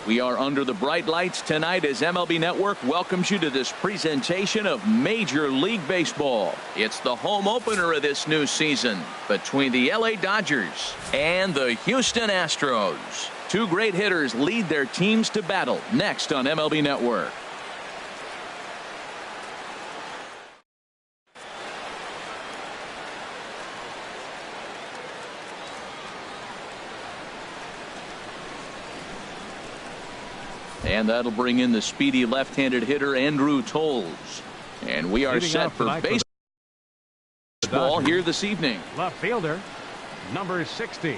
We are under the bright lights tonight as MLB Network welcomes you to this presentation of Major League Baseball. It's the home opener of this new season between the LA Dodgers and the Houston Astros. Two great hitters lead their teams to battle next on MLB Network. And that'll bring in the speedy left-handed hitter Andrew Toles. And we are set for baseball here this evening. Left fielder, number 60.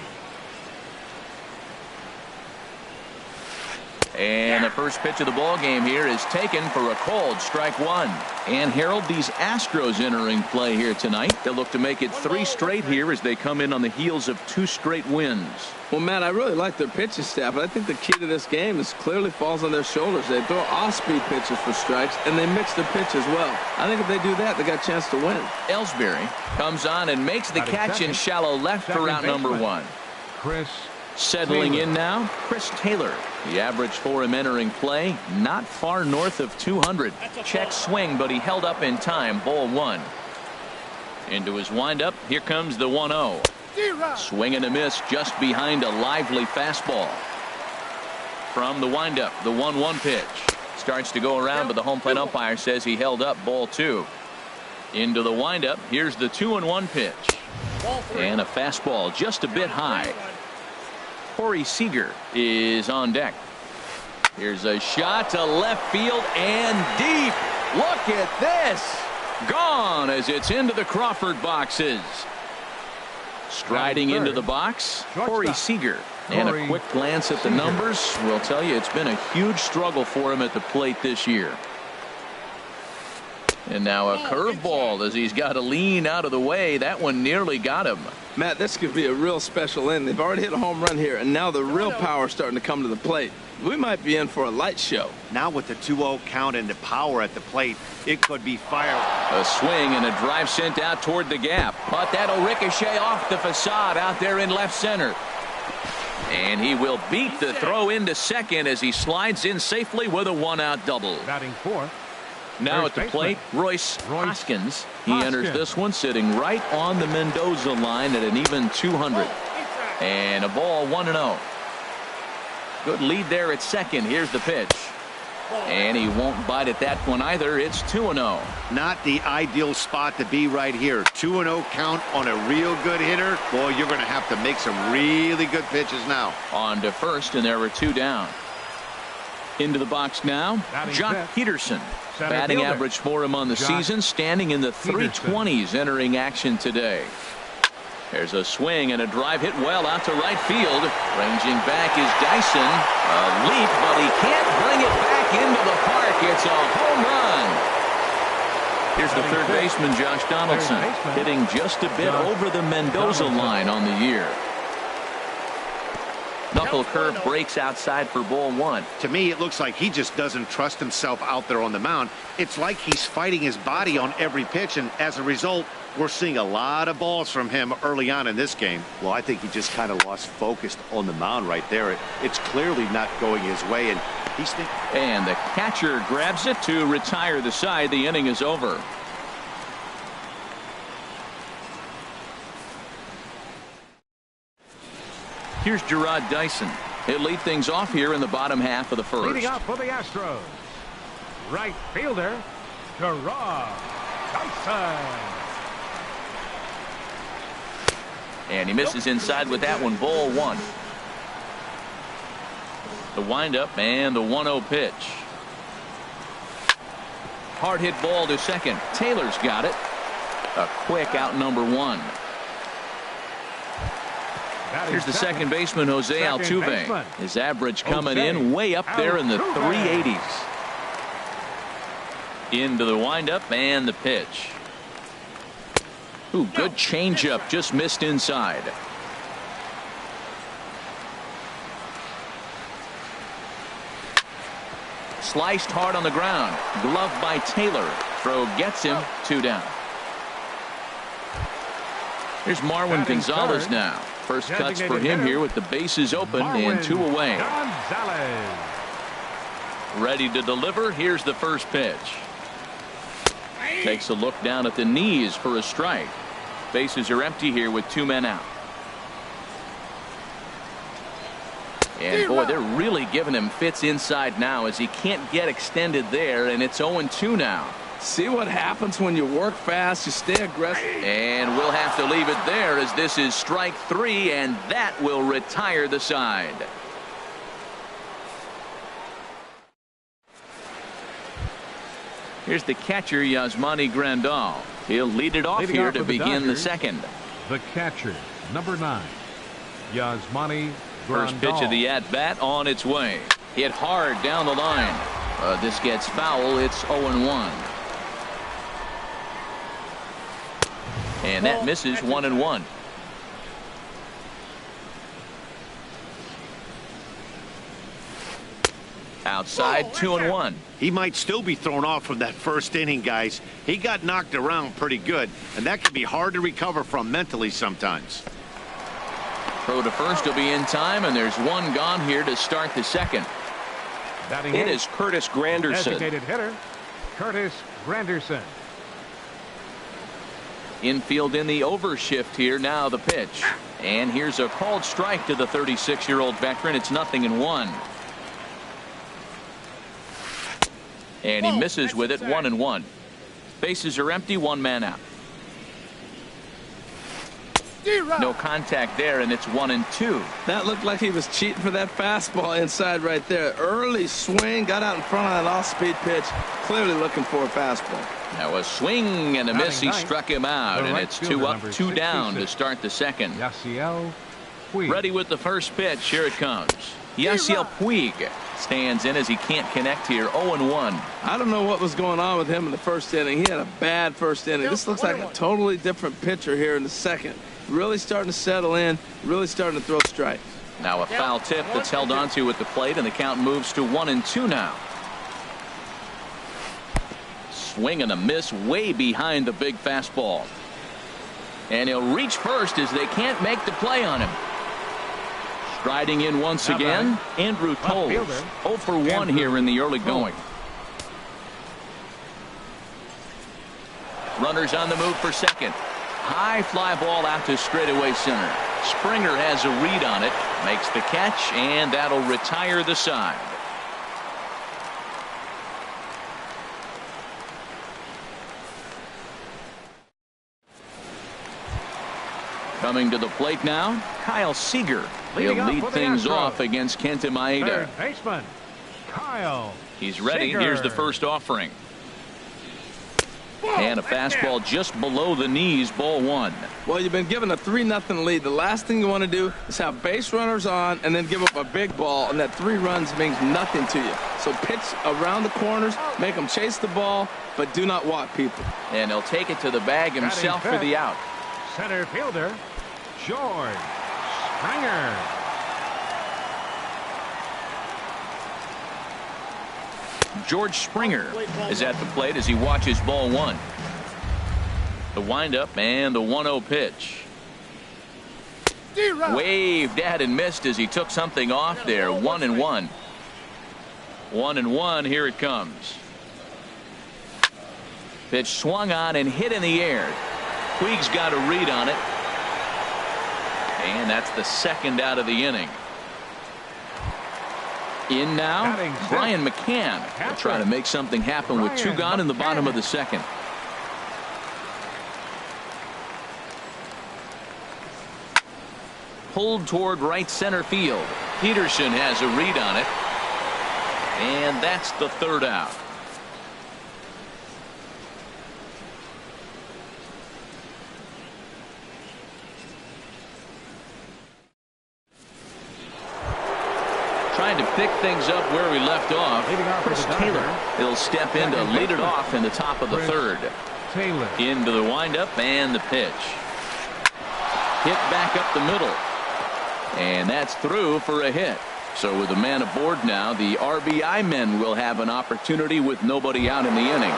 And the first pitch of the ball game here is taken for a called strike one. And Harold, these Astros entering play here tonight. They'll look to make it 3 straight here as they come in on the heels of 2 straight wins. Well, Matt, I really like their pitching staff, but I think the key to this game is clearly falls on their shoulders. They throw off-speed pitches for strikes, and they mix their pitch as well. I think if they do that, they got a chance to win. Ellsbury comes on and makes the catch in shallow left for out number 1. Chris Settling in now, Chris Taylor. The average for him entering play, not far north of 200. Check swing, but he held up in time. Ball 1. Into his windup, here comes the 1-0. Swing and a miss just behind a lively fastball. From the windup, the 1-1 pitch. Starts to go around, but the home plate umpire says he held up. Ball 2. Into the windup, here's the 2-1 pitch. And a fastball just a bit high. Corey Seager is on deck. Here's a shot to left field and deep. Look at this. Gone as it's into the Crawford boxes. Striding into the box, Corey Seager. And a quick glance at the numbers will tell you it's been a huge struggle for him at the plate this year. And now a curveball as he's got to lean out of the way. That one nearly got him. Matt, this could be a real special inning. They've already hit a home run here, and now the real power is starting to come to the plate. We might be in for a light show. Now with the 2-0 count and the power at the plate, it could be fire. A swing and a drive sent out toward the gap. But that'll ricochet off the facade out there in left center. And he will beat the throw into second as he slides in safely with a 1-out double. Batting 4th. Now at the plate, Royce Hoskins. He enters this one sitting right on the Mendoza line at an even 200. And a ball 1-0. Good lead there at second. Here's the pitch. And he won't bite at that one either. It's 2-0. Not the ideal spot to be right here. 2-0 count on a real good hitter. Boy, you're going to have to make some really good pitches now. On to first, and there were 2 down. Into the box now, Jock Peterson. Batting average for him on the season, standing in the 320s entering action today. There's a swing and a drive hit well out to right field. Ranging back is Dyson. A leap, but he can't bring it back into the park. It's a home run. Here's the third baseman, Josh Donaldson, hitting just a bit over the Mendoza line on the year. Knuckle curve breaks outside for ball one. To me, it looks like he just doesn't trust himself out there on the mound. It's like he's fighting his body on every pitch, and as a result, we're seeing a lot of balls from him early on in this game. Well, I think he just kind of lost focus on the mound right there. It's clearly not going his way, and he's thinking. And the catcher grabs it to retire the side. The inning is over. Here's Gerard Dyson. He'll lead things off here in the bottom half of the first. Leading off for the Astros, right fielder, Gerard Dyson. And he misses inside with that one. Ball one. The windup and the 1-0 pitch. Hard hit ball to second. Taylor's got it. A quick out number one. Here's the second baseman, Jose Altuve. His average coming in way up there in the 380s. Into the windup and the pitch. Ooh, good changeup, just missed inside. Sliced hard on the ground. Gloved by Taylor. Throw gets him. 2 down. Here's Marwin Gonzalez now. First cuts for him here with the bases open and 2 away. Ready to deliver. Here's the first pitch. Takes a look down at the knees for a strike. Bases are empty here with 2 men out. And boy, they're really giving him fits inside now as he can't get extended there, and it's 0-2 now. See what happens when you work fast, you stay aggressive. And we'll have to leave it there as this is strike 3, and that will retire the side. Here's the catcher, Yasmani Grandal. He'll lead it off here to begin the second. The catcher, number 9, Yasmani Grandal. First pitch of the at-bat on its way. Hit hard down the line. This gets foul. It's 0-1. And that misses 1-1. Outside, 2-1. He might still be thrown off from that first inning, guys. He got knocked around pretty good, and that can be hard to recover from mentally sometimes. Throw to first will be in time, and there's one gone here to start the second. It is Curtis Granderson. Designated hitter, Curtis Granderson. Infield in the overshift here. Now the pitch. And here's a called strike to the 36-year-old veteran. It's 0-1. And he misses with it. 1-1. Bases are empty. 1 man out. No contact there, and it's 1-2. That looked like he was cheating for that fastball inside right there. Early swing, got out in front of that off-speed pitch. Clearly looking for a fastball. Now a swing and a miss. He struck him out, and it's 2 up, 2 down to start the second. Yasiel Puig. Ready with the first pitch. Here it comes. Yasiel Puig stands in as he can't connect here. 0-1. I don't know what was going on with him in the first inning. He had a bad first inning. This looks like a totally different pitcher here in the second. Really starting to settle in, really starting to throw strikes. Now a foul tip that's held onto at the plate, and the count moves to 1-2 now. Swing and a miss way behind the big fastball. And he'll reach first as they can't make the play on him. Striding in once again, Andrew Toles. 0 for 1 here in the early going. Runners on the move for second. High fly ball out to straightaway center. Springer has a read on it, makes the catch, and that'll retire the side. Coming to the plate now, Kyle Seager. He'll lead things off against Kenta Maeda. Third baseman, Kyle. He's ready. Seager. Here's the first offering. And a fastball just below the knees. Ball 1. Well, you've been given a 3-0 lead. The last thing you want to do is have base runners on and then give up a big ball, and that 3 runs means nothing to you. So pitch around the corners, make them chase the ball, but do not walk people. And he'll take it to the bag himself for the out. Center fielder, George Springer. George Springer is at the plate as he watches ball one. The windup and the 1-0 pitch. Waved at and missed as he took something off there. 1-1. 1-1. Here it comes. Pitch swung on and hit in the air. Puig's got a read on it. And that's the second out of the inning. In now, Brian McCann will try to make something happen with 2 gone in the bottom of the second. Pulled toward right center field. Peterson has a read on it. And that's the third out. Trying to pick things up where we left off. Chris Taylor. He'll step in to lead it off in the top of the third. Into the windup and the pitch. Hit back up the middle. And that's through for a hit. So with a man aboard now, the RBI men will have an opportunity with nobody out in the inning.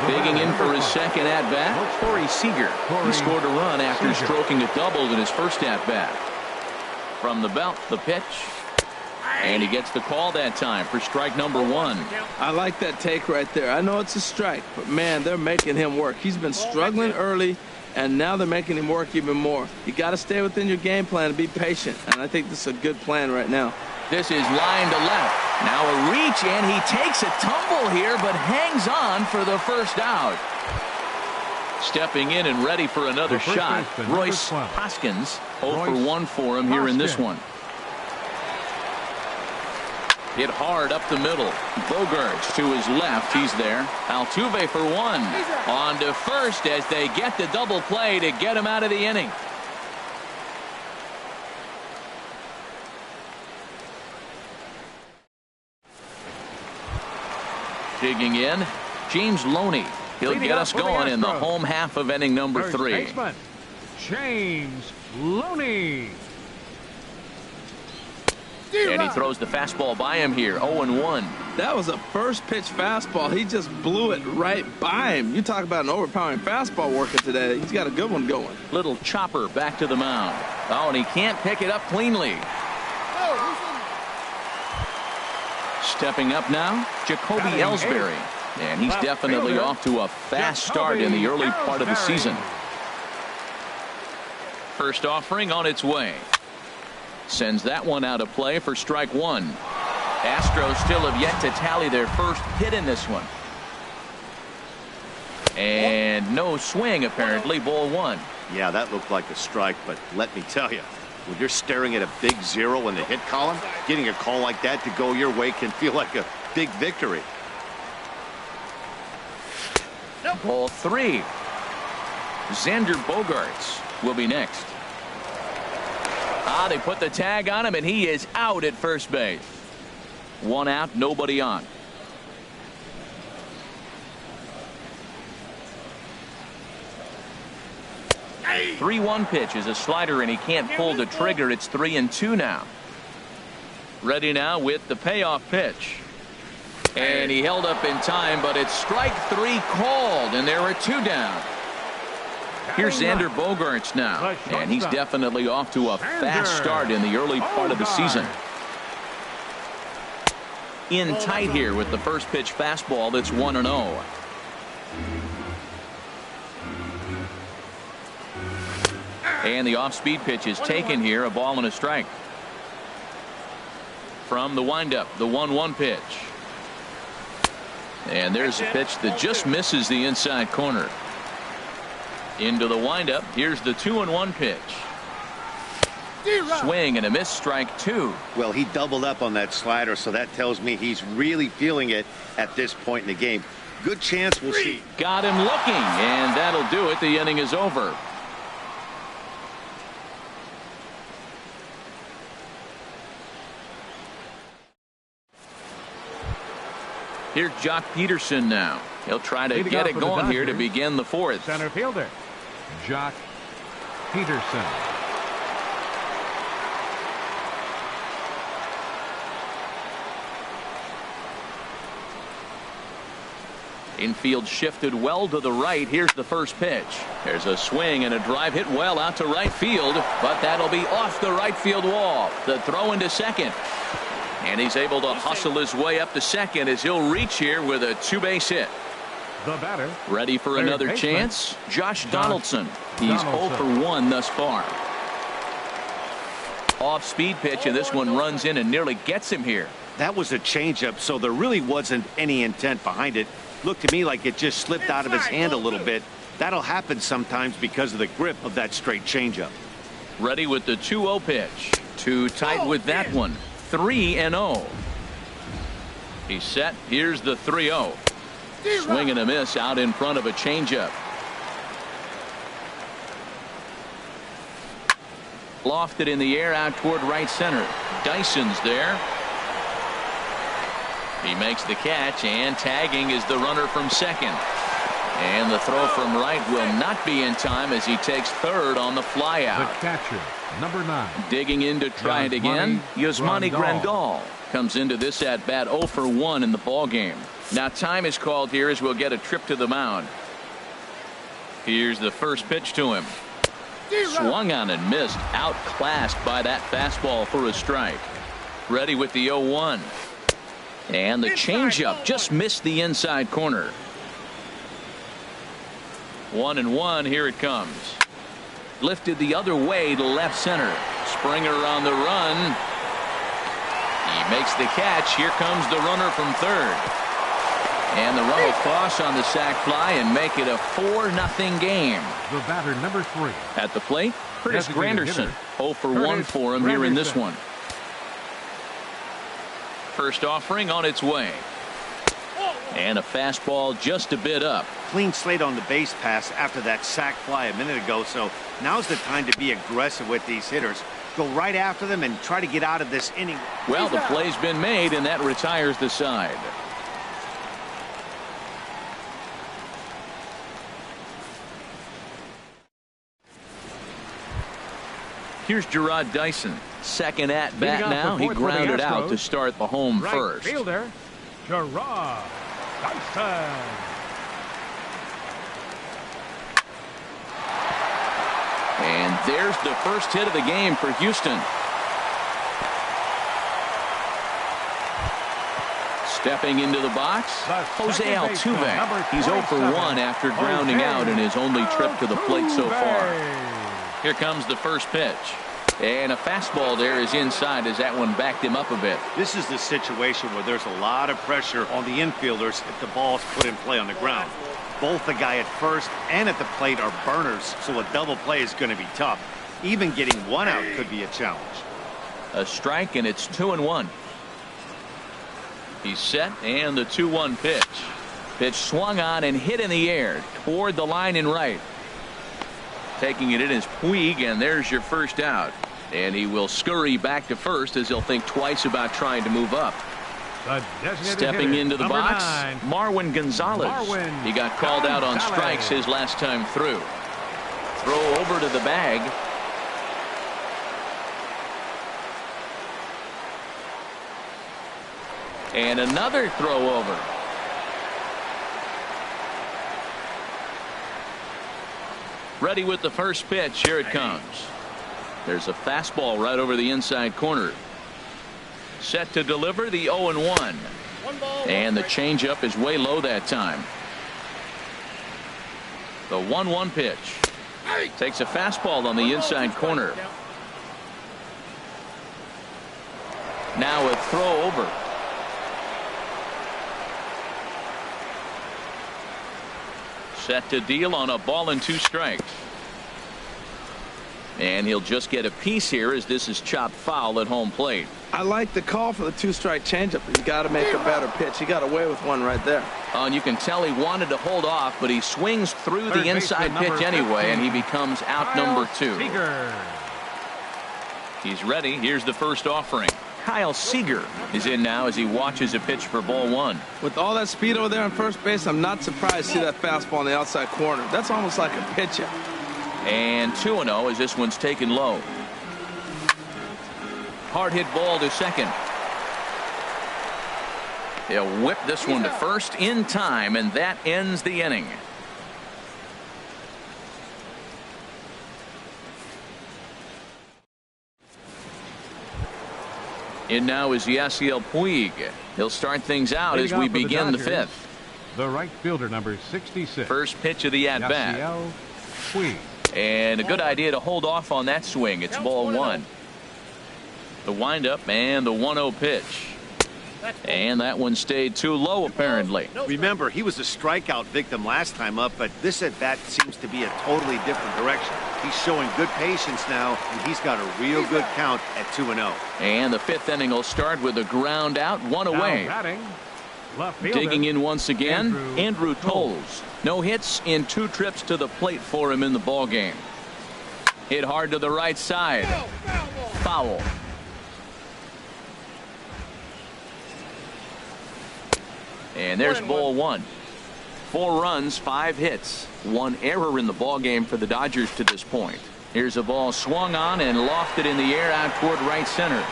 Digging in for his second at-bat, Corey Seager. He scored a run after stroking a double in his first at-bat. From the belt, the pitch. And he gets the call that time for strike number 1. I like that take right there. I know it's a strike, but man, they're making him work. He's been struggling early, and now they're making him work even more. You got to stay within your game plan and be patient, and I think this is a good plan right now. This is line to left. Now a reach, and he takes a tumble here, but hangs on for the first out. Stepping in and ready for another shot, Royce Hoskins. 0 for 1 for him here in this one. Hit hard up the middle. Bogaerts to his left. He's there. Altuve for 1. On to first as they get the double play to get him out of the inning. Digging in, James Loney. He'll get us going in the home half of inning number 3. James Loney. And he throws the fastball by him here. 0-1. That was a first pitch fastball. He just blew it right by him. You talk about an overpowering fastball working today. He's got a good one going. Little chopper back to the mound. Oh, and he can't pick it up cleanly. Stepping up now, Jacoby Ellsbury. And he's definitely off to a fast start in the early part of the season. First offering on its way. Sends that one out of play for strike 1. Astros still have yet to tally their first hit in this one. And no swing, apparently. Ball 1. Yeah, that looked like a strike, but let me tell you, when you're staring at a big 0 in the hit column, getting a call like that to go your way can feel like a big victory. Ball 3. Xander Bogaerts will be next. They put the tag on him, and he is out at first base. 1 out, nobody on. A 3-1 pitch is a slider, and he can't pull the trigger. It's 3-2 now. Ready now with the payoff pitch. And he held up in time, but it's strike 3 called, and there are 2 down. Here's Xander Bogaerts now, and he's definitely off to a fast start in the early part of the season. In tight here with the first pitch fastball that's 1-0. And the off-speed pitch is taken here, a ball and a strike. From the windup, the 1-1 pitch. And there's a pitch that just misses the inside corner. Into the windup. Here's the 2-1 pitch. Swing and a miss, strike 2. Well, he doubled up on that slider, so that tells me he's really feeling it at this point in the game. Good chance we'll see. Got him looking, and that'll do it. The inning is over. Here's Jock Peterson now. He'll try to get it going here to begin the 4th. Center fielder, Jock Peterson. Infield shifted well to the right. Here's the first pitch. There's a swing and a drive hit well out to right field, but that'll be off the right field wall. The throw into second. And he's able to hustle his way up to second as he'll reach here with a two-base hit. The batter. Ready for another chance? Josh Donaldson. He's 0 for 1 thus far. Off-speed pitch, and this one runs in and nearly gets him here. That was a changeup, so there really wasn't any intent behind it. Looked to me like it just slipped out of his hand a little bit. That'll happen sometimes because of the grip of that straight changeup. Ready with the 2-0 pitch. Too tight with that one. 3-0. He's set. Here's the 3-0. Swing and a miss out in front of a changeup. Lofted in the air out toward right center. Dyson's there. He makes the catch, and tagging is the runner from second. And the throw from right will not be in time as he takes third on the flyout. The catcher, number 9. Digging in to try it again. Yasmani Grandal comes into this at bat 0 for 1 in the ball game. Now time is called here as we'll get a trip to the mound. Here's the first pitch to him. Swung on and missed. Outclassed by that fastball for a strike. Ready with the 0-1. And the changeup just missed the inside corner. 1-1. Here it comes. Lifted the other way to left center. Springer on the run. He makes the catch. Here comes the runner from third. And the run will cross on the sac fly and make it a 4-0 game. The batter, number 3. At the plate, Curtis Granderson. 0 for 1 for him here in this one. First offering on its way. And a fastball just a bit up. Clean slate on the base pass after that sac fly a minute ago, so now's the time to be aggressive with these hitters. Go right after them and try to get out of this inning. Well, the play's been made, and that retires the side. Here's Gerard Dyson. Second at bat now. He grounded out to start the home first. Right fielder, Gerard Dyson. And there's the first hit of the game for Houston. Stepping into the box, Jose Altuve. He's 0 for 1 after grounding out in his only trip to the plate so far. Here comes the first pitch. And a fastball there is inside as that one backed him up a bit. This is the situation where there's a lot of pressure on the infielders if the ball's put in play on the ground. Both the guy at first and at the plate are burners, so a double play is going to be tough. Even getting one out could be a challenge. A strike, and it's 2-1. He's set, and the 2-1 pitch. Pitch swung on and hit in the air toward the line in right. Taking it in is Puig, and there's your first out. And he will scurry back to first as he'll think twice about trying to move up. Stepping into the box, Marwin Gonzalez. He got called out on strikes his last time through. Throw over to the bag. And another throw over. Ready with the first pitch. Here it comes. There's a fastball right over the inside corner. Set to deliver the 0-1. And the changeup is way low that time. The 1-1 pitch. Takes a fastball on the inside corner. Now a throw over. Set to deal on a ball and 2 strikes. And he'll just get a piece here as this is chopped foul at home plate. I like the call for the 2-strike changeup. You got to make a better pitch. He got away with one right there. And you can tell he wanted to hold off, but he swings through the inside pitch anyway, and he becomes out number 2. He's ready. Here's the first offering. Kyle Seager is in now as he watches a pitch for ball 1. With all that speed over there on first base, I'm not surprised to see that fastball on the outside corner. That's almost like a pitch-up. And 2-0 as this one's taken low. Hard hit ball to second. He'll whip this one to first in time, and that ends the inning. In now is Yasiel Puig. He'll start things out as we begin the fifth. The right fielder, number 66. First pitch of the at-bat. Yasiel Puig. And a good idea to hold off on that swing. It's ball one. The windup and the 1-0 pitch. And that one stayed too low, apparently. Remember, he was a strikeout victim last time up, but this at-bat seems to be a totally different direction. He's showing good patience now, and he's got a real good count at 2-0. And the fifth inning will start with a ground out, one away. Digging in once again, Andrew Toles. No hits in 2 trips to the plate for him in the ballgame. Hit hard to the right side. Foul. And there's ball one. 4 runs, 5 hits. 1 error in the ballgame for the Dodgers to this point. Here's a ball swung on and lofted in the air out toward right center.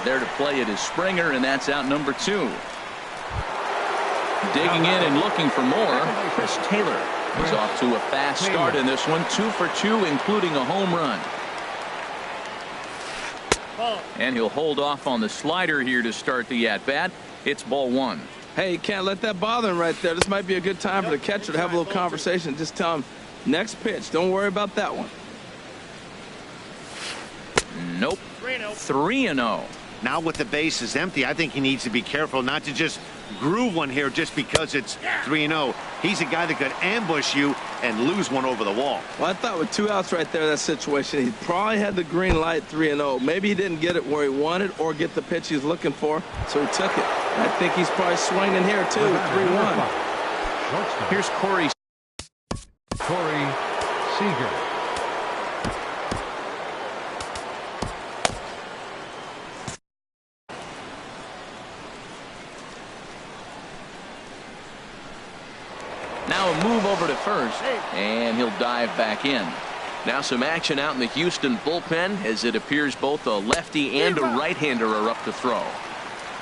There to play it is Springer, and that's out number 2. Digging in and looking for more, Chris Taylor. He's off to a fast start in this one. 2 for 2, including a home run. And he'll hold off on the slider here to start the at-bat. It's ball one. Hey, you can't let that bother him right there. This might be a good time for the catcher to have a little conversation. Just tell him, next pitch. Don't worry about that one. Nope. 3-0. Now with the bases empty, I think he needs to be careful not to just groove one here just because it's 3-0. He's a guy that could ambush you and lose one over the wall. Well, I thought with 2 outs right there, that situation, he probably had the green light 3-0. Maybe he didn't get it where he wanted or get the pitch he's looking for, so he took it. I think he's probably swinging here, too. 3-1. Here's Corey Seager. Now a move over to first, and he'll dive back in. Now some action out in the Houston bullpen, as it appears both a lefty and a right-hander are up to throw.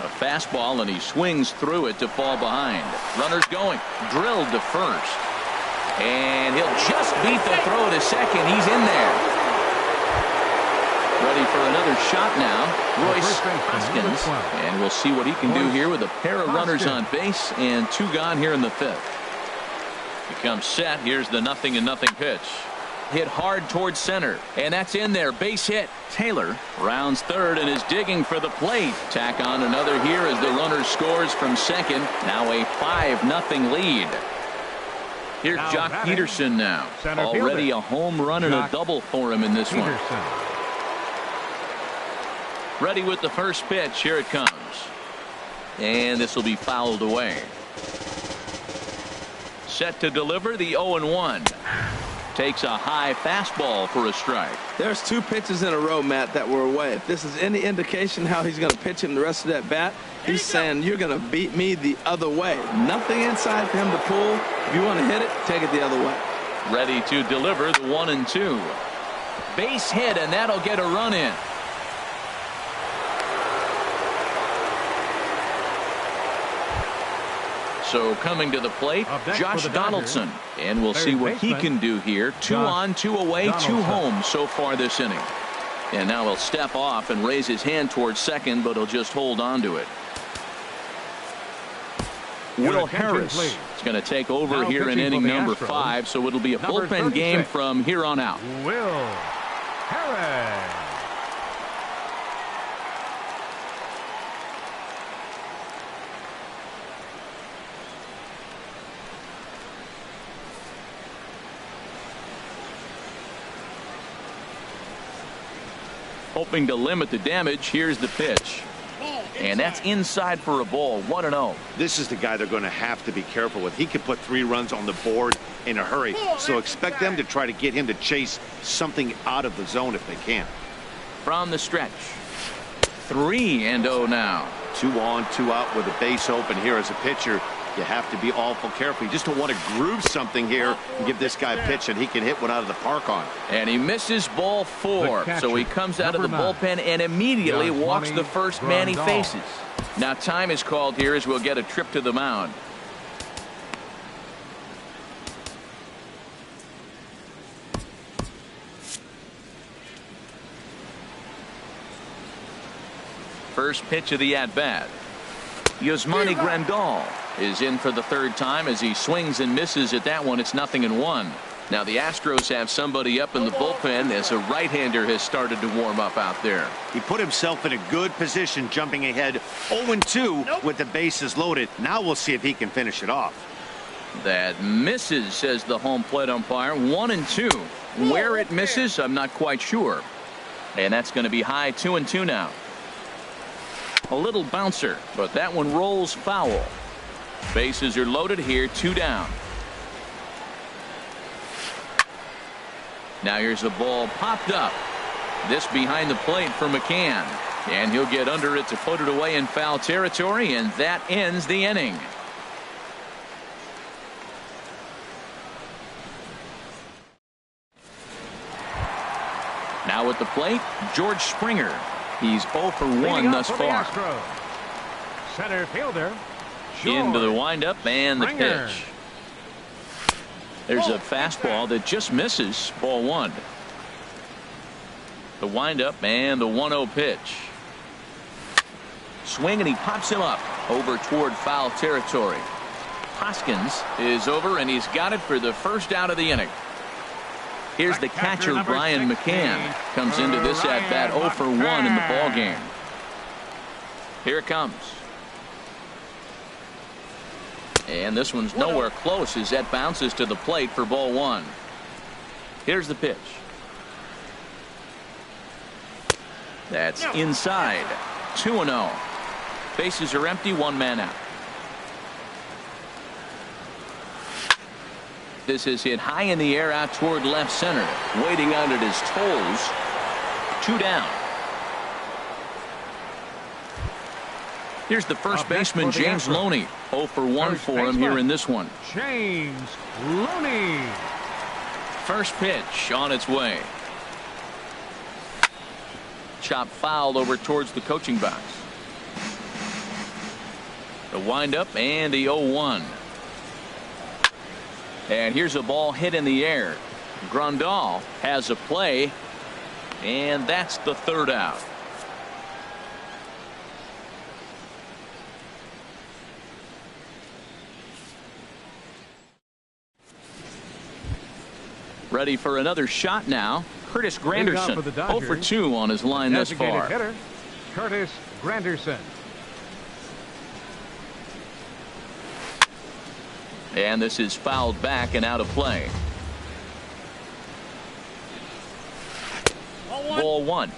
A fastball, and he swings through it to fall behind. Runners going. Drilled to first. And he'll just beat the throw to second. He's in there. Ready for another shot now. Royce Hoskins. And we'll see what he can do here with a pair of runners on base and 2 gone here in the 5th. Becomes set. Here's the 0-0 pitch. Hit hard towards center, and that's in there. Base hit. Taylor rounds third and is digging for the plate. Tack on another here as the runner scores from second. Now a 5-0 lead. Here's Jock Peterson now. Already a home run and a double for him in this one. Ready with the first pitch. Here it comes. And this will be fouled away. Set to deliver the 0-1. Takes a high fastball for a strike. There's 2 pitches in a row, Matt, that were away. If this is any indication how he's going to pitch him the rest of that bat, he's saying you're going to beat me the other way. Nothing inside for him to pull. If you want to hit it, take it the other way. Ready to deliver the 1-2. Base hit, and that'll get a run in. So coming to the plate, Josh Donaldson. And we'll see what he can do here. 2 on, 2 away, 2 home so far this inning. And now he'll step off and raise his hand towards second, but he'll just hold on to it. Will Harris is going to take over here in inning number 5, so it'll be a bullpen game from here on out. Will Harris. Hoping to limit the damage. Here's the pitch. And that's inside for a ball. 1-0. This is the guy they're going to have to be careful with. He could put 3 runs on the board in a hurry. So expect them to try to get him to chase something out of the zone if they can. From the stretch. 3-0 now. 2 on, 2 out with a base open here as a pitcher. You have to be awful careful. You just don't want to groove something here and give this guy a pitch that he can hit one out of the park on. And he misses ball 4. So he comes out of the bullpen and immediately walks the first man he faces. Now time is called here as we'll get a trip to the mound. First pitch of the at-bat. Yasmani Grandal is in for the third time as he swings and misses at that one. It's 0-1. Now the Astros have somebody up in the bullpen as a right-hander has started to warm up out there. He put himself in a good position, jumping ahead 0-2 with the bases loaded. Now we'll see if he can finish it off. That misses, says the home plate umpire. 1-2. Where it misses, I'm not quite sure. And that's going to be high. 2-2 now. A little bouncer, but that one rolls foul. Bases are loaded here. 2 down. Now here's a ball popped up. This behind the plate for McCann. And he'll get under it to put it away in foul territory, and that ends the inning. Now at the plate, George Springer. He's 0 for 1 thus far. Center fielder. Into the windup and the Springer. pitch. There's a fastball that just misses. Ball 1. The windup and the 1-0 pitch. Swing and he pops him up over toward foul territory. Hoskins is over and he's got it for the first out of the inning. Here's the catcher, Brian McCann. Comes into this at bat 0 for 1 in the ball game. Here it comes. And this one's nowhere close as that bounces to the plate for ball 1. Here's the pitch. That's inside. 2-0. Bases are empty, 1 man out. This is hit high in the air out toward left center. Waiting on it is Tolles. 2 down. Here's the first baseman, James Loney. 0 for 1 for him here in this one. James Loney. First pitch on its way. Chop foul over towards the coaching box. The windup and the 0-1. And here's a ball hit in the air. Grandal has a play, and that's the third out. Ready for another shot now. Curtis Granderson, 0 for 2 on his line thus far. Hitter, Curtis Granderson. And this is fouled back and out of play. Ball 1.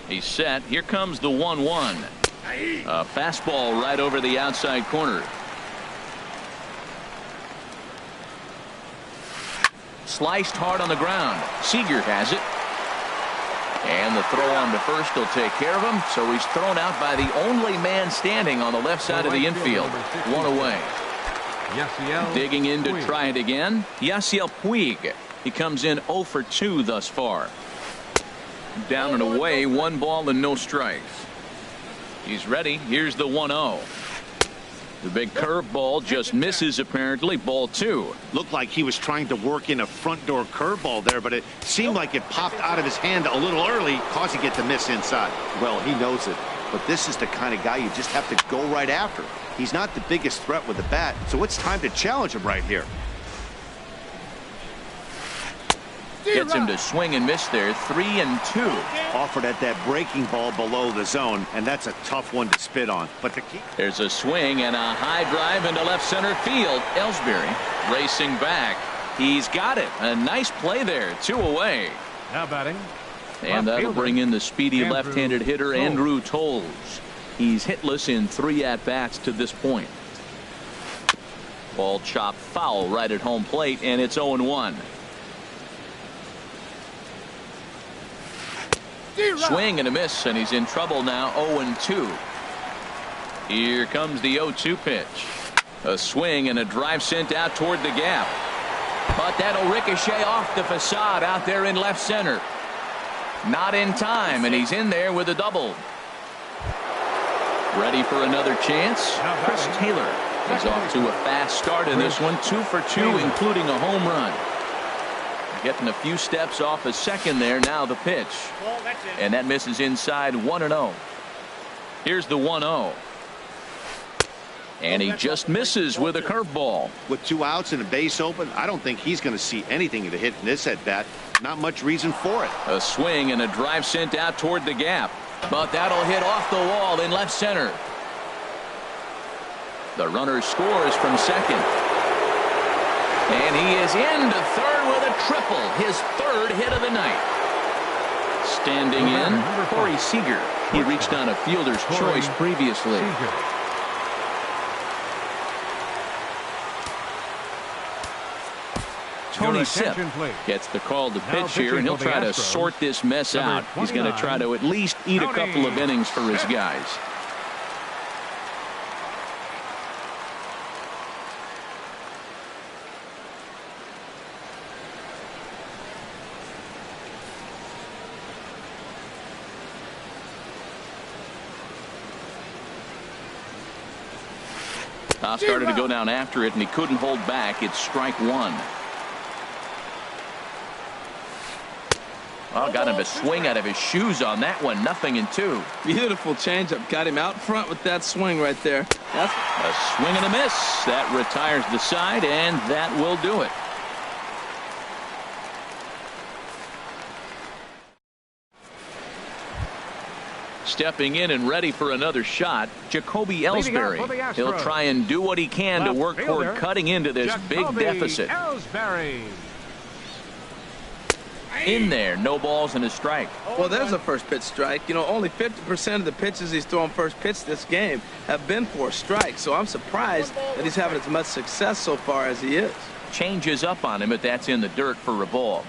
He's set. Here comes the 1-1. A fastball right over the outside corner. Sliced hard on the ground. Seager has it. And the throw on to first will take care of him. So he's thrown out by the only man standing on the left side of the infield. 1 away. Digging in to try it again. Yasiel Puig. He comes in 0 for 2 thus far. Down and away. 1 ball and no strikes. He's ready. Here's the 1-0. The big curveball just misses apparently. Ball 2. Looked like he was trying to work in a front door curveball there, but it seemed like it popped out of his hand a little early, causing it to miss inside. Well, he knows it, but this is the kind of guy you just have to go right after. He's not the biggest threat with the bat, so it's time to challenge him right here. Gets him to swing and miss there. 3-2. Offered at that breaking ball below the zone, and that's a tough one to spit on. But the key. There's a swing and a high drive into left center field. Ellsbury racing back. He's got it. A nice play there. 2 away. Now batting. And that'll bring in the speedy left-handed hitter Andrew Tolles. He's hitless in 3 at-bats to this point. Ball chopped foul right at home plate, and it's 0-1. Swing and a miss, and he's in trouble now. 0-2. Here comes the 0-2 pitch. A swing and a drive sent out toward the gap. But that'll ricochet off the facade out there in left center. Not in time, and he's in there with a double. Ready for another chance? Chris Taylor is off to a fast start in this one. 2 for 2, including a home run. Getting a few steps off a second there. Now the pitch. And that misses inside 1-0. Here's the 1-0. And he just misses with a curveball. With 2 outs and a base open, I don't think he's going to see anything to hit in this at bat. Not much reason for it. A swing and a drive sent out toward the gap. But that'll hit off the wall in left center. The runner scores from second. And he is into third with a triple. His 3rd hit of the night. Standing in, Corey Seager. He reached on a fielder's choice previously. Tony Sipp gets the call to pitch here, and he'll try to sort this mess out. He's going to try to at least eat a couple of innings for his guys. Started to go down after it, and he couldn't hold back. It's strike 1. Well, got him to swing out of his shoes on that one. 0-2. Beautiful changeup. Got him out front with that swing right there. That's a swing and a miss. That retires the side, and that will do it. Stepping in and ready for another shot, Jacoby Ellsbury. He'll try and do what he can to work toward cutting into this big deficit. In there, no balls and a strike. Well, there's a first pitch strike. You know, only 50% of the pitches he's thrown first pitch this game have been for a strike. So I'm surprised that he's having as much success so far as he is. Changes up on him, but that's in the dirt for a ball.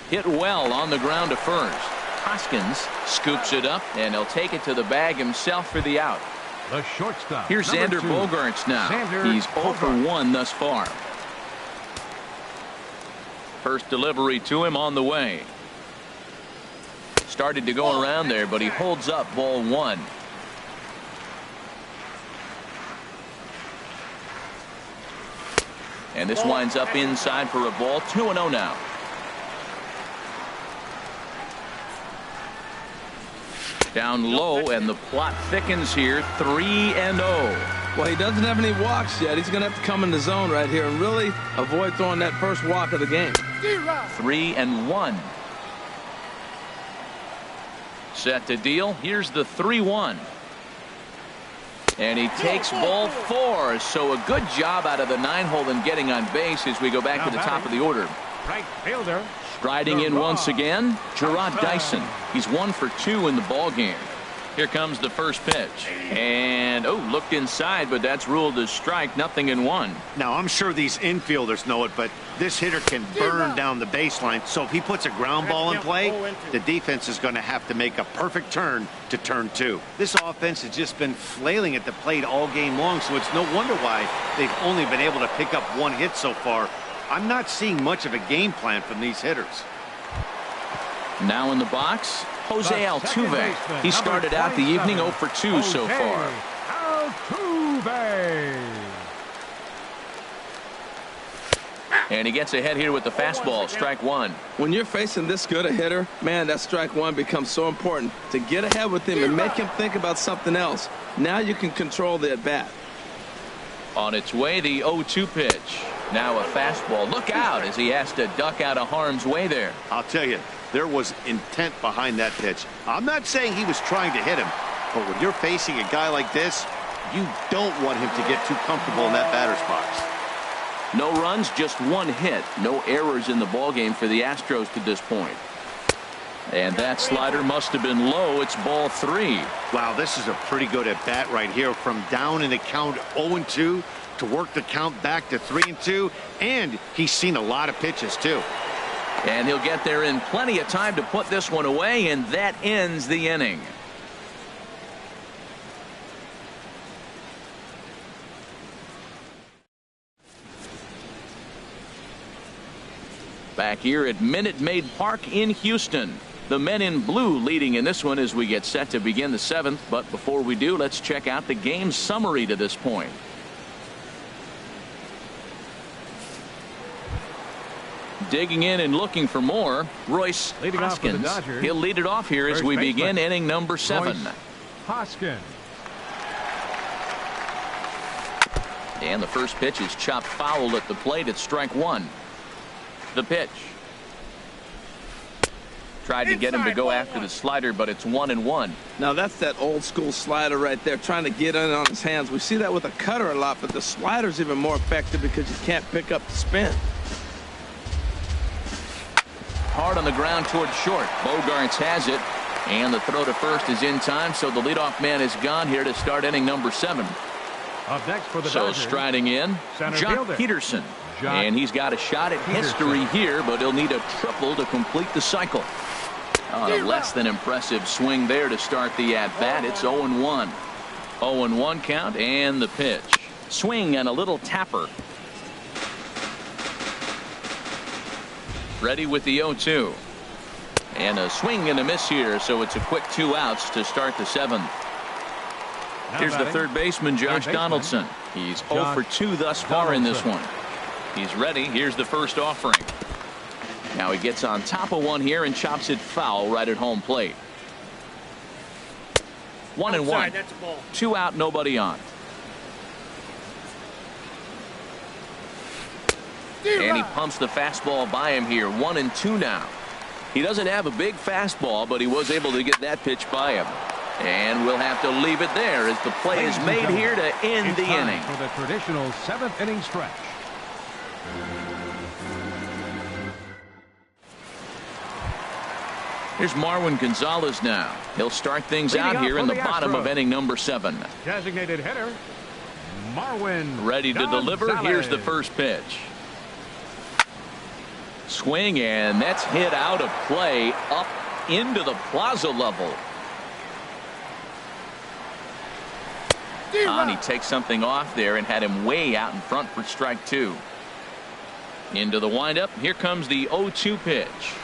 Hit well on the ground to first. Hoskins scoops it up, and he'll take it to the bag himself for the out. The shortstop. Here's Xander Bogaerts now. He's 0 for 1 thus far. First delivery to him on the way. Started to go around there, but he holds up ball 1. And this winds up inside for a ball. 2-0 now. Down low, and the plot thickens here. 3-0. Well, he doesn't have any walks yet. He's going to have to come in the zone right here and really avoid throwing that first walk of the game. 3-1. Set to deal. Here's the 3-1. And he takes ball 4. So a good job out of the 9-hole in getting on base as we go back to the top of the order. Right fielder. Striding in once again, Gerard Dyson. He's 1 for 2 in the ball game. Here comes the first pitch. And, looked inside, but that's ruled as strike. 0-1. Now, I'm sure these infielders know it, but this hitter can burn down the baseline. So if he puts a ground ball in play, the defense is going to have to make a perfect turn to turn 2. This offense has just been flailing at the plate all game long, so it's no wonder why they've only been able to pick up 1 hit so far. I'm not seeing much of a game plan from these hitters. Now in the box, Jose Altuve. He started out the evening 0 for 2 so far. Altuve. And he gets ahead here with the fastball. Strike 1. When you're facing this good a hitter, man, that strike 1 becomes so important. To get ahead with him and make him think about something else. Now you can control the at-bat. On its way, the 0-2 pitch. Now a fastball. Look out as he has to duck out of harm's way there. I'll tell you, there was intent behind that pitch. I'm not saying he was trying to hit him, but when you're facing a guy like this, you don't want him to get too comfortable in that batter's box. No runs, just 1 hit. No errors in the ballgame for the Astros to this point. And that slider must have been low. It's ball 3. Wow, this is a pretty good at bat right here. From down in the count 0-2 to work the count back to 3-2. And he's seen a lot of pitches, too. And he'll get there in plenty of time to put this one away, and that ends the inning. Back here at Minute Maid Park in Houston. The men in blue leading in this one as we get set to begin the 7th. But before we do, let's check out the game summary to this point. Digging in and looking for more, Royce Hoskins. He'll lead it off here as we begin inning number 7. Hoskins. And the first pitch is chopped foul at the plate at strike 1. The pitch. Tried to get him to go after the slider, but it's 1-1. Now that's that old school slider right there, trying to get in on his hands. We see that with a cutter a lot, but the slider's even more effective because you can't pick up the spin. Hard on the ground towards short. Bogarts has it, and the throw to first is in time, so the leadoff man is gone here to start inning number 7. Up next for the So Dodgers, striding in, Jock Peterson. And he's got a shot at history here, but he'll need a triple to complete the cycle. A less than impressive swing there to start the at-bat. It's 0-1. 0-1 count, and the pitch. Swing and a little tapper. Ready with the 0-2. And a swing and a miss here, so it's a quick 2 outs to start the 7th. Here's the third baseman, Josh Donaldson. He's 0 for 2 thus far in this one. He's ready. Here's the first offering. Now he gets on top of one here and chops it foul right at home plate. 1-1. 2 out, nobody on. And he pumps the fastball by him here. 1-2 now. He doesn't have a big fastball, but he was able to get that pitch by him. And we'll have to leave it there as the play is made here to end the inning. For the traditional 7th inning stretch. Here's Marwin Gonzalez now. He'll start things out here in the bottom of inning number 7. Designated hitter, Marwin. Ready to deliver. Here's the first pitch. Swing, and that's hit out of play up into the plaza level. And he takes something off there and had him way out in front for strike 2. Into the windup. Here comes the 0-2 pitch.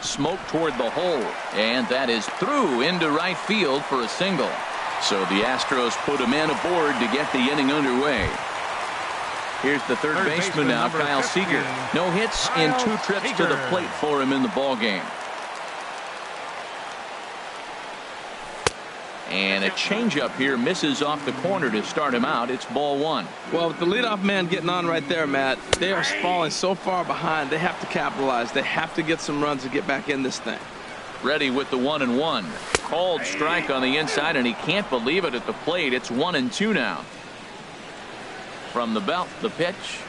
Smoke toward the hole, and that is through into right field for a single. So the Astros put a man aboard to get the inning underway. Here's the third baseman now, Kyle Seager. No hits in 2 trips to the plate for him in the ball game. And a changeup here misses off the corner to start him out. It's ball 1. Well, with the leadoff man getting on right there, Matt, they are falling so far behind. They have to capitalize. They have to get some runs to get back in this thing. Ready with the 1-1. Called strike on the inside, and he can't believe it at the plate. It's 1-2 now. From the belt, the pitch.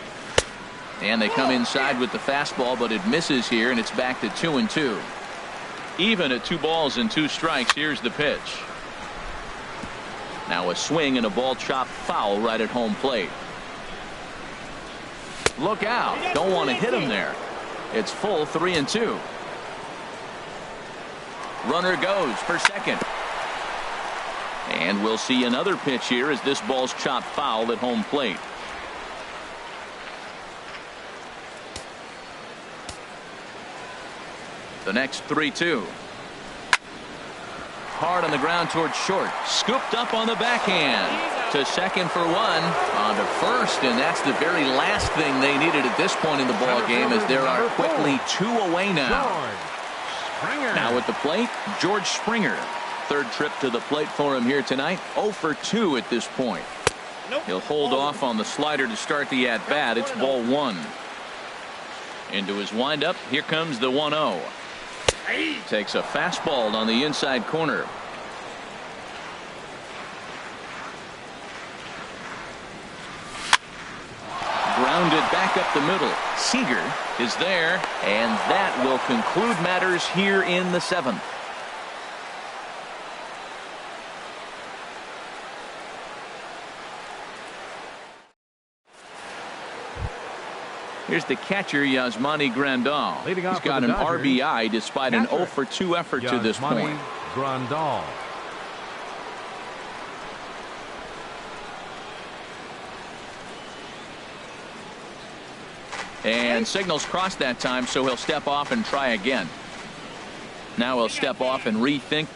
And they come inside with the fastball, but it misses here, and it's back to 2-2. Even at 2 balls and 2 strikes, here's the pitch. Now a swing and a ball chopped foul right at home plate. Look out. Don't want to hit him there. It's full 3-2. Runner goes for second. And we'll see another pitch here as this ball's chopped foul at home plate. The next 3-2. Hard on the ground towards short. Scooped up on the backhand. To second for 1. On to first, and that's the very last thing they needed at this point in the ball game, as there are quickly 2 away now. Now at the plate, George Springer. Third trip to the plate for him here tonight. 0 for 2 at this point. He'll hold off on the slider to start the at-bat. It's ball 1. Into his windup. Here comes the 1-0. Takes a fastball on the inside corner. Grounded back up the middle. Seager is there, and that will conclude matters here in the 7th. Here's the catcher, Yasmani Grandal. He's got an RBI despite an 0 for 2 effort to this point. Grandal. And signals crossed that time, so he'll step off and try again. Now he'll step off and rethink.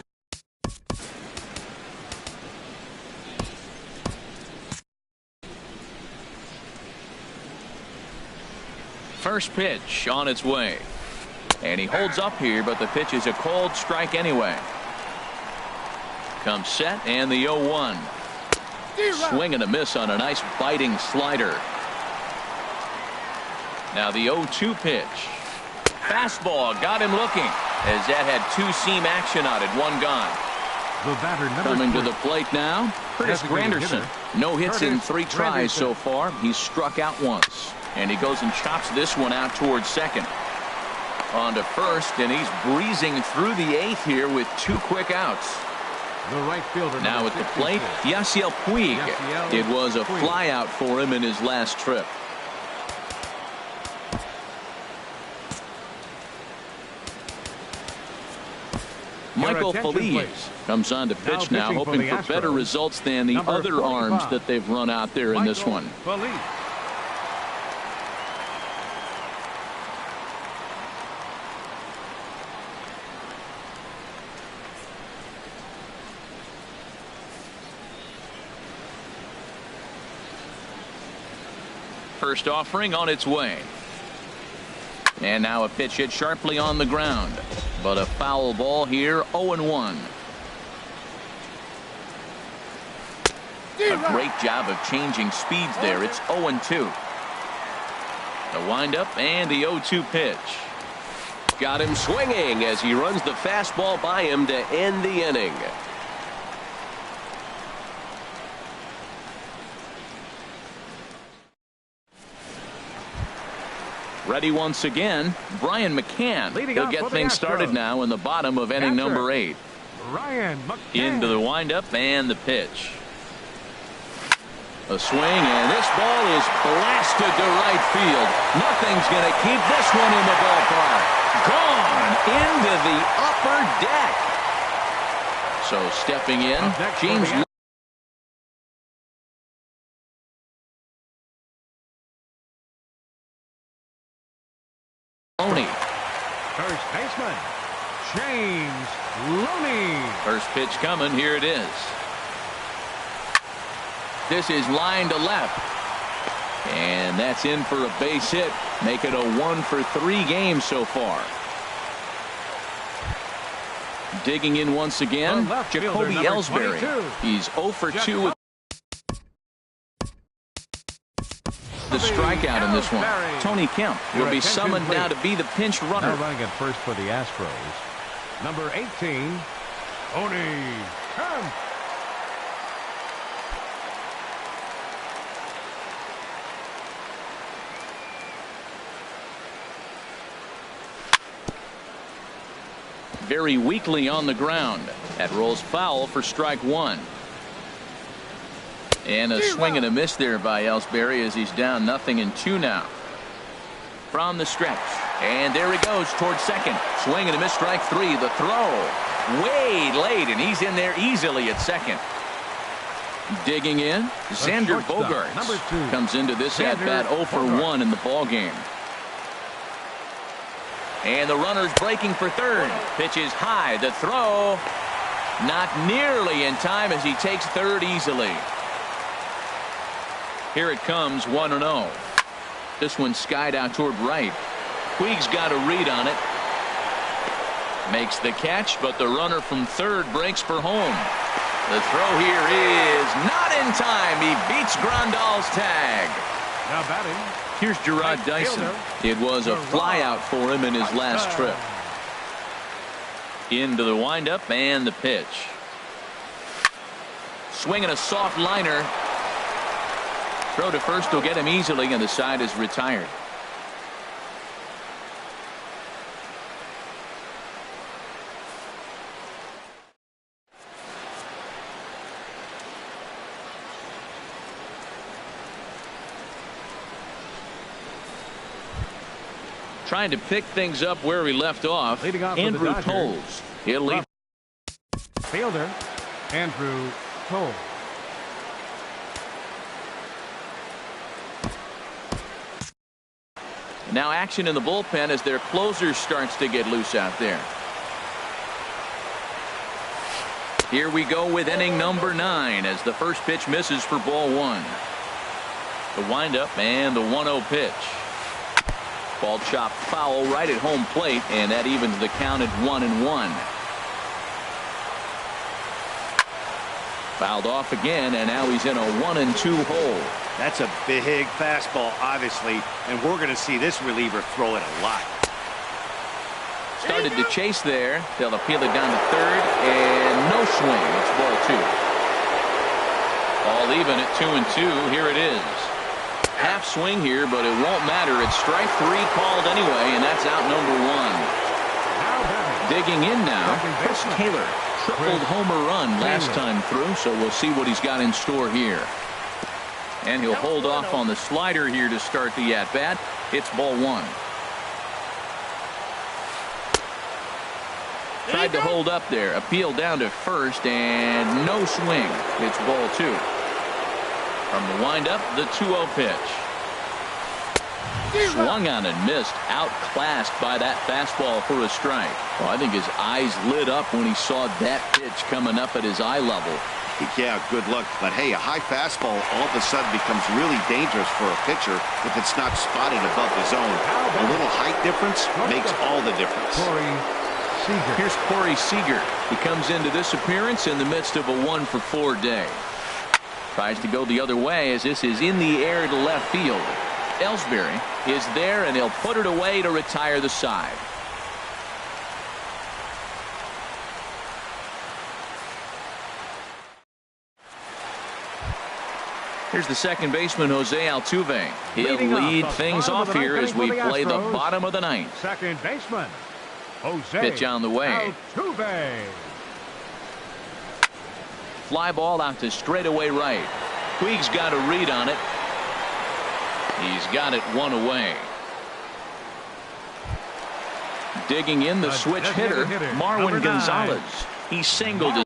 First pitch on its way. And he holds up here, but the pitch is a cold strike anyway. Comes set, and the 0-1. Swing and a miss on a nice biting slider. Now the 0-2 pitch. Fastball got him looking, as that had two-seam action on it. One gone. The batter, Coming to the plate now, Curtis Granderson. No hits in 3 tries so far. He's struck out once. And he goes and chops this one out towards second. On to first, and he's breezing through the 8th here with 2 quick outs. The right fielder. Now at the plate, Yasiel Puig. It was a fly out for him in his last trip. Michael Feliz comes on to pitch now, hoping for better results than the other arms that they've run out there in this one. First offering on its way. And now a pitch hit sharply on the ground. But a foul ball here, 0-1. A great job of changing speeds there. It's 0-2. The windup and the 0-2 pitch. Got him swinging as he runs the fastball by him to end the inning. Ready once again, Brian McCann. He'll get things started now in the bottom of inning number 8. Brian McCann. Into the windup and the pitch. A swing, and this ball is blasted to right field. Nothing's going to keep this one in the ballpark. Gone into the upper deck. So stepping in, James. First baseman, James Looney. First pitch coming. Here it is. This is line to left. And that's in for a base hit. Make it a 1-for-3 game so far. Digging in once again, Jacoby Ellsbury. He's 0-for-2 with the strikeout in this one. Tony Kemp will be summoned now to be the pinch runner. Now running at first for the Astros, number 18, Tony Kemp. Very weakly on the ground. That rolls foul for strike 1. And a swing and a miss there by Ellsbury as he's down 0-2 now. From the stretch. And there he goes towards second. Swing and a miss, strike 3. The throw. Way late, and he's in there easily at second. Digging in, Xander Bogaerts comes into this at-bat 0-for-1 in the ballgame. And the runner's breaking for third. Pitch is high. The throw. Not nearly in time as he takes third easily. Here it comes, 1-0. This one skied out toward right. Puig's got a read on it. Makes the catch, but the runner from third breaks for home. The throw here is not in time. He beats Grandal's tag. Now batting. Here's Gerard Dyson. It was a flyout for him in his last trip. Into the windup and the pitch. Swinging a soft liner. Throw to first will get him easily, and the side is retired. Trying to pick things up where we left off. Andrew Toles. He'll lead. Fielder, Andrew Toles. Now action in the bullpen as their closer starts to get loose out there. Here we go with inning number 9 as the first pitch misses for ball 1. The windup and the 1-0 pitch. Ball chopped foul right at home plate, and that evens the count at 1-1. Fouled off again, and now he's in a 1-2 hole. That's a big fastball, obviously, and we're going to see this reliever throw it a lot. Started to chase there. They'll appeal it down to third, and no swing. It's ball 2. All even at 2-2. Here it is. Half swing here, but it won't matter. It's strike 3 called anyway, and that's out number 1. Digging in now, Chris Taylor. Tripled homer run last time through, so we'll see what he's got in store here. And he'll hold off on the slider here to start the at-bat. It's ball 1. Tried to hold up there. Appeal down to first, and no swing. It's ball 2. From the windup, the 2-0 pitch. Swung on and missed. Outclassed by that fastball for a strike. Well, I think his eyes lit up when he saw that pitch coming up at his eye level. Yeah, good luck. But hey, a high fastball all of a sudden becomes really dangerous for a pitcher if it's not spotted above the zone. A little height difference makes all the difference. Here's Corey Seager. He comes into this appearance in the midst of a 1-for-4 day. Tries to go the other way as this is in the air to left field. Ellsbury is there, and he'll put it away to retire the side. Here's the second baseman, Jose Altuve. He'll lead things off here as we play the bottom of the 9th. Second baseman, Jose Pitch on the way. Altuve. Fly ball out to straightaway right. Puig's got a read on it. He's got it 1 away. Digging in the switch hitter, Marwin Gonzalez. He singled his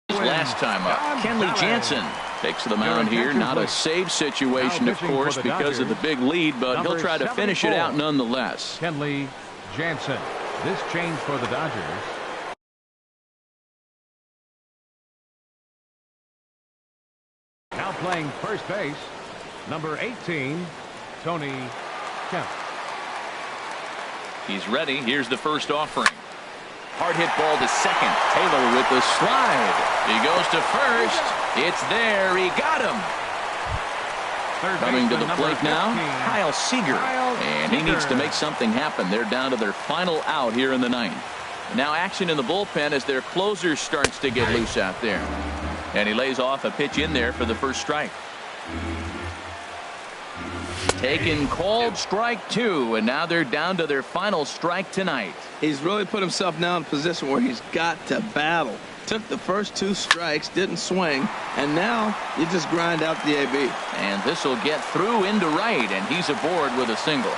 last time up. Kenley Jansen takes the mound here. Not a save situation, of course, because of the big lead, but he'll try to finish it out nonetheless. Kenley Jansen. This change for the Dodgers. Now playing first base, number 18, Tony Kemp. He's ready. Here's the first offering. Hard hit ball to second. Taylor with the slide. He goes to first. It's there. He got him. Coming to the plate now, Kyle Seager. And he needs to make something happen. They're down to their final out here in the 9th. Now action in the bullpen as their closer starts to get loose out there. And he lays off a pitch in there for the first strike. Taken called strike 2, and now they're down to their final strike tonight. He's really put himself now in a position where he's got to battle. Took the first 2 strikes, didn't swing, and now you just grind out the AB. And this will get through into right, and he's aboard with a single.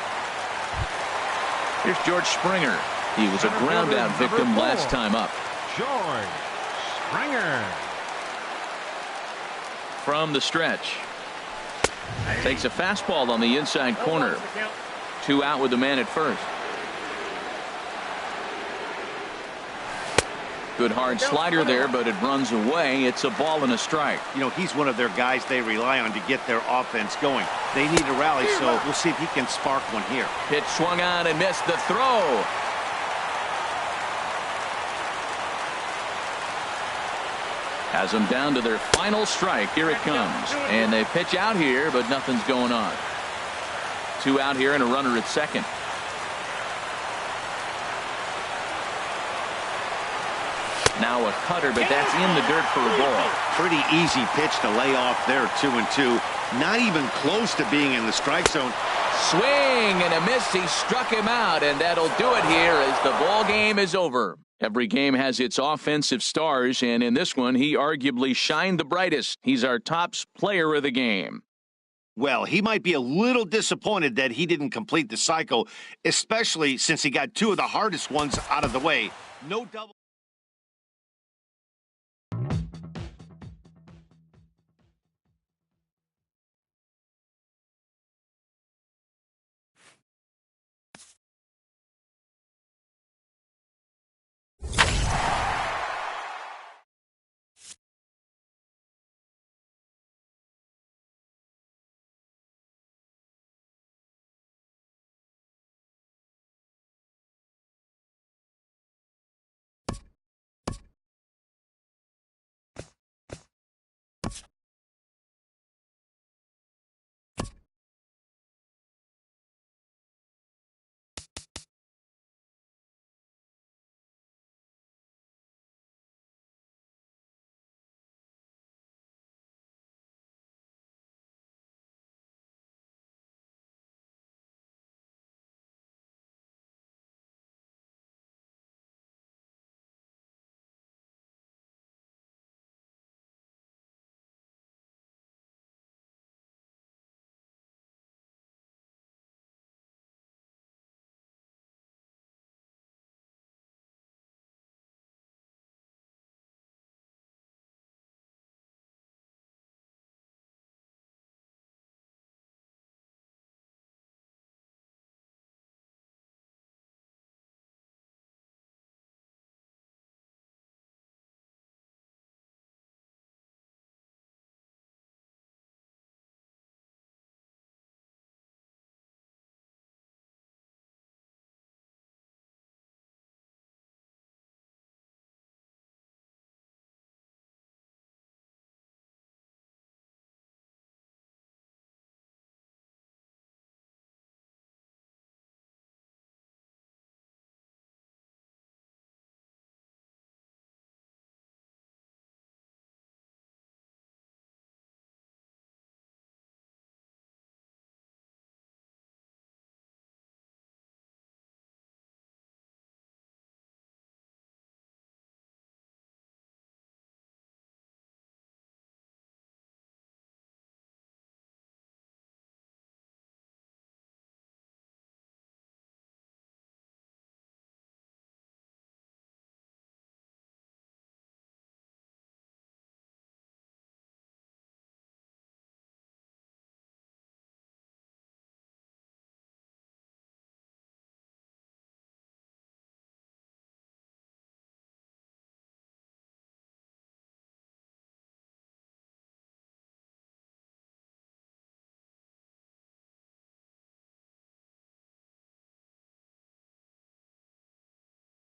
Here's George Springer. He was a ground out victim last time up. George Springer. From the stretch. Takes a fastball on the inside corner. 2 out with the man at first. Good hard slider there, but it runs away. It's a ball and a strike. You know, he's one of their guys they rely on to get their offense going. They need a rally, so we'll see if he can spark one here. Pitch swung on and missed the throw. Has them down to their final strike. Here it comes. And they pitch out here, but nothing's going on. 2 out here and a runner at second. Now a cutter, but that's in the dirt for a ball. Pretty easy pitch to lay off there, 2-2. Not even close to being in the strike zone. Swing and a miss. He struck him out, and that'll do it here as the ball game is over. Every game has its offensive stars, and in this one, he arguably shined the brightest. He's our top player of the game. Well, he might be a little disappointed that he didn't complete the cycle, especially since he got 2 of the hardest ones out of the way. No double.